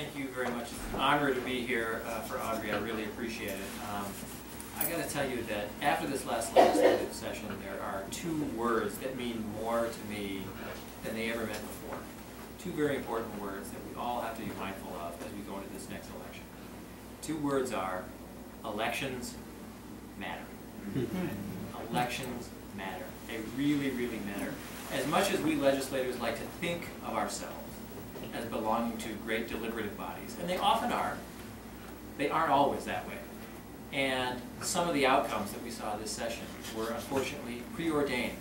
Thank you very much. It's an honor to be here for Audrey. I really appreciate it. I got to tell you that after this last legislative session, there are two words that mean more to me than they ever meant before. Two very important words that we all have to be mindful of as we go into this next election. Two words are elections matter. Elections matter. They really, really matter. As much as we legislators like to think of ourselves as belonging to great deliberative bodies, and they often are, they aren't always that way. And some of the outcomes that we saw this session were unfortunately preordained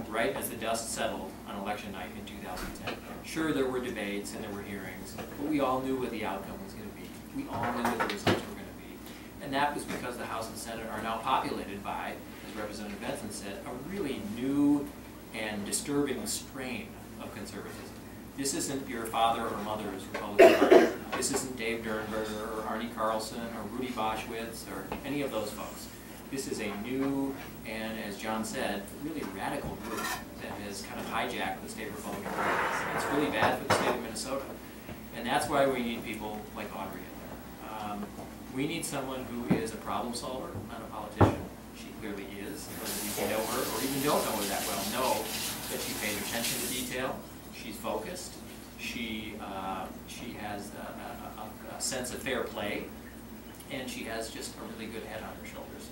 right as the dust settled on election night in 2010. Sure, there were debates and there were hearings, but we all knew what the outcome was going to be. We all knew what the results were going to be. And that was because the House and Senate are now populated by, as Representative Benson said, a really new and disturbing strain of conservatism. This isn't your father or mother's Republican Party. This isn't Dave Durnberger or Arnie Carlson or Rudy Boschwitz or any of those folks. This is a new and, as John said, really radical group that has kind of hijacked the state Republican Party. It's really bad for the state of Minnesota. And that's why we need people like Audrey in there. We need someone who is a problem solver, not a politician. She clearly is. Whether you know her or even don't know her that well, know that she pays attention to detail. She's focused. She has a sense of fair play, and she has just a really good head on her shoulders.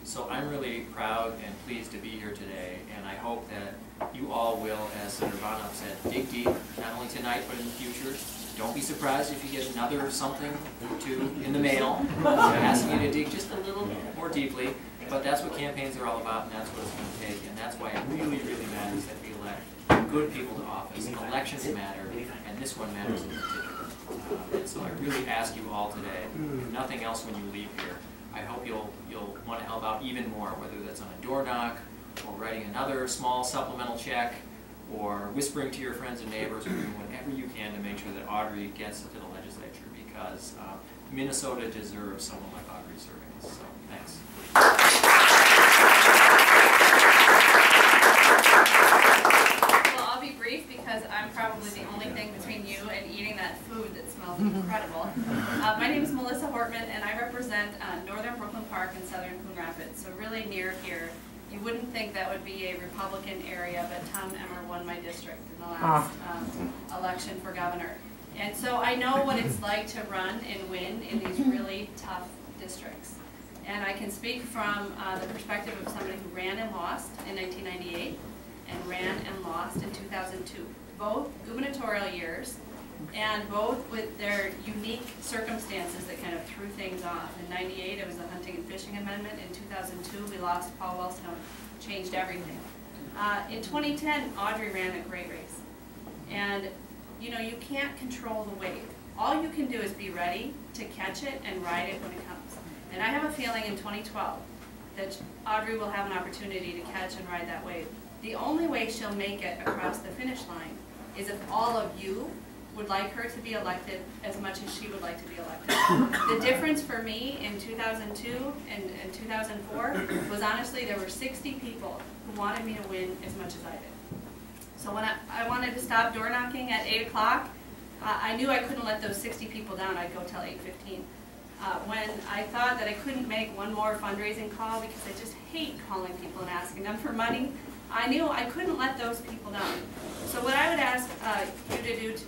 So I'm really proud and pleased to be here today, and I hope that you all will, as Senator Bonoff said, dig deep, not only tonight but in the future. Don't be surprised if you get another something or two in the mail asking you to dig just a little more deeply, but that's what campaigns are all about, and that's what it's going to take, and that's why it really, really matters that we elect good people to office. Elections matter, and this one matters in particular. And so I really ask you all today, if nothing else when you leave here, I hope you'll want to help out even more, whether that's on a door knock, or writing another small supplemental check, or whispering to your friends and neighbors, or doing whatever you can to make sure that Audrey gets to the legislature, because Minnesota deserves someone like Audrey serving us. So thanks. Because I'm probably the only thing between you and eating that food that smells incredible. My name is Melissa Hortman, and I represent northern Brooklyn Park and southern Coon Rapids, so really near here. You wouldn't think that would be a Republican area, but Tom Emmer won my district in the last election for governor. And so I know what it's like to run and win in these really tough districts. And I can speak from the perspective of somebody who ran and lost in 1998. And ran and lost in 2002. Both gubernatorial years, and both with their unique circumstances that kind of threw things off. In '98, it was the hunting and fishing amendment. In 2002, we lost Paul Wellstone, changed everything. In 2010, Audrey ran a great race. And you know, you can't control the wave. All you can do is be ready to catch it and ride it when it comes. And I have a feeling in 2012 that Audrey will have an opportunity to catch and ride that wave. The only way she'll make it across the finish line is if all of you would like her to be elected as much as she would like to be elected. The difference for me in 2002 and 2004 was honestly there were 60 people who wanted me to win as much as I did. So when I wanted to stop door knocking at 8 o'clock, I knew I couldn't let those 60 people down. I'd go till 8:15. When I thought that I couldn't make one more fundraising call because I just hate calling people and asking them for money, I knew I couldn't let those people down. So what I would ask you to do is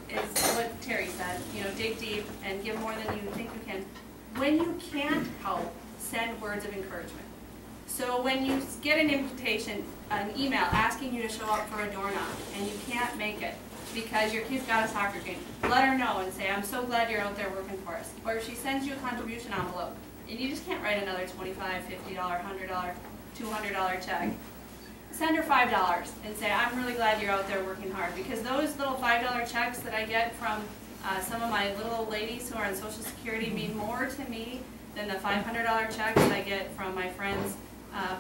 what Terry said, you know, dig deep and give more than you think you can. When you can't help, send words of encouragement. So when you get an invitation, an email asking you to show up for a door knock and you can't make it because your kid's got a soccer game, let her know and say, I'm so glad you're out there working for us. Or if she sends you a contribution envelope and you just can't write another $25, $50, $100, $200 check, send her $5 and say, I'm really glad you're out there working hard, because those little $5 checks that I get from some of my little ladies who are on Social Security mean more to me than the $500 checks I get from my friends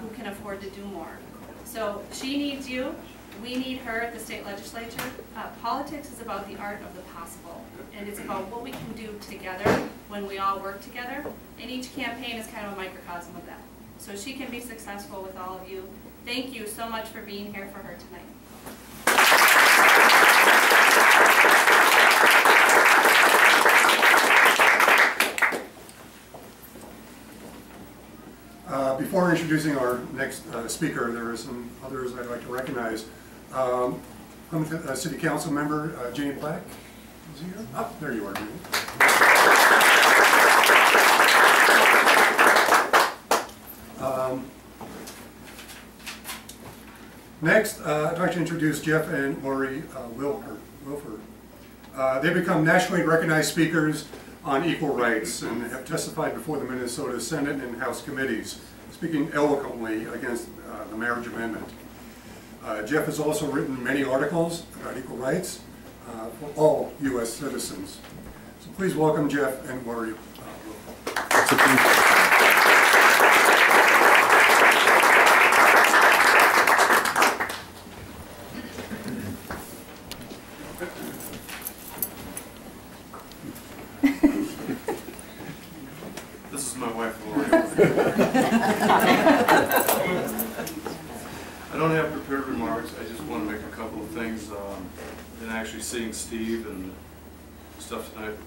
who can afford to do more. So she needs you. We need her at the state legislature. Politics is about the art of the possible, and it's about what we can do together when we all work together, and each campaign is kind of a microcosm of that. So she can be successful with all of you. Thank you so much for being here for her tonight. Before introducing our next speaker, there are some others I'd like to recognize. Plymouth City Council member Janie Black. Is he here? Oh, there you are, Janie. Next, I'd like to introduce Jeff and Lori Wilford. They become nationally recognized speakers on equal rights and have testified before the Minnesota Senate and House committees, speaking eloquently against the marriage amendment. Jeff has also written many articles about equal rights for all U.S. citizens. So please welcome Jeff and Lori Wilford. This is my wife, Lori. I don't have prepared remarks. I just want to make a couple of things. And actually seeing Steve and stuff tonight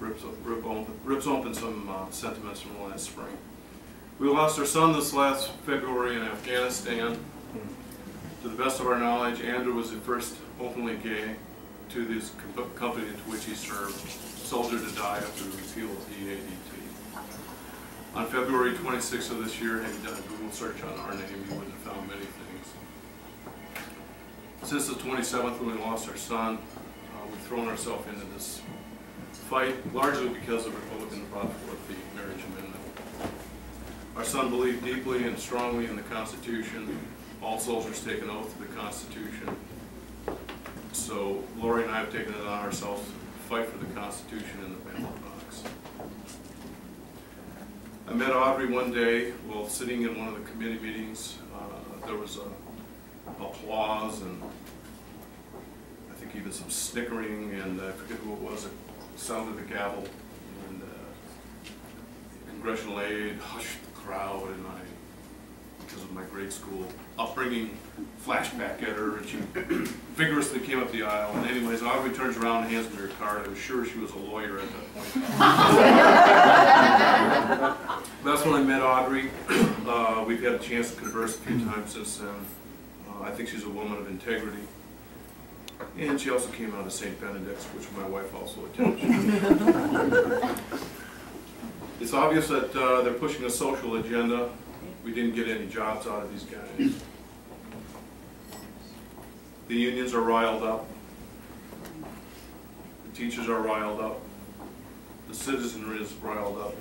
rips open some sentiments from last spring. We lost our son this last February in Afghanistan. To the best of our knowledge, Andrew was the first openly gay to this company to which he served, soldier to die after the repeal of the EADT. On February 26th of this year, had he done a Google search on our name, he would have found many things. Since the 27th, when we lost our son, we've thrown ourselves into this fight, largely because the Republicans brought forth the marriage amendment. Our son believed deeply and strongly in the Constitution. All soldiers take an oath to the Constitution. So Lori and I have taken it on ourselves to fight for the Constitution in the ballot box. I met Audrey one day while sitting in one of the committee meetings. There was applause and I think even some snickering, and I forget who it was. It sounded the gavel, and the congressional aide hushed the crowd, and because of my grade school upbringing, flashback at her, and she vigorously came up the aisle. And anyways, Audrey turns around and hands me her card. I was sure she was a lawyer at that point. That's when I met Audrey. We've had a chance to converse a few times since then. I think she's a woman of integrity. And she also came out of St. Benedict's, which my wife also attended. It's obvious that they're pushing a social agenda. We didn't get any jobs out of these guys. The unions are riled up. The teachers are riled up. The citizenry is riled up.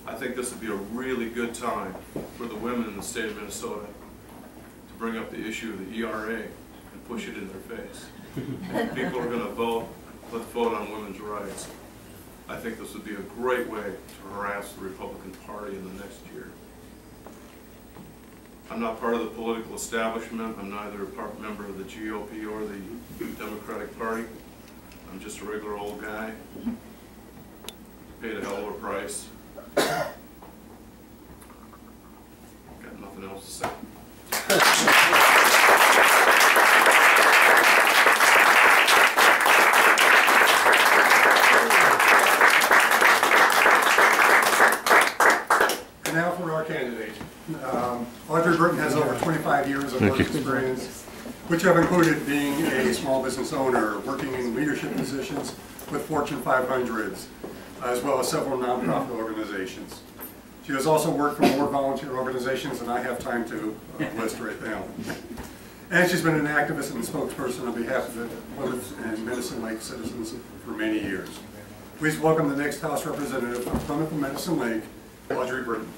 I think this would be a really good time for the women in the state of Minnesota to bring up the issue of the ERA and push it in their face. If people are going to vote, let's vote on women's rights. I think this would be a great way to harass the Republican Party in the next year. I'm not part of the political establishment. I'm neither a member of the GOP or the Democratic Party. I'm just a regular old guy. Paid a hell of a price. Got nothing else to say. Now for our candidate. Audrey Briton has over 25 years of work experience, which have included being a small business owner, working in leadership positions with Fortune 500s, as well as several nonprofit organizations. She has also worked for more volunteer organizations than I have time to list right now. And she's been an activist and spokesperson on behalf of the Plymouth and Medicine Lake citizens for many years. Please welcome the next House representative from Plymouth and Medicine Lake, Audrey Briton.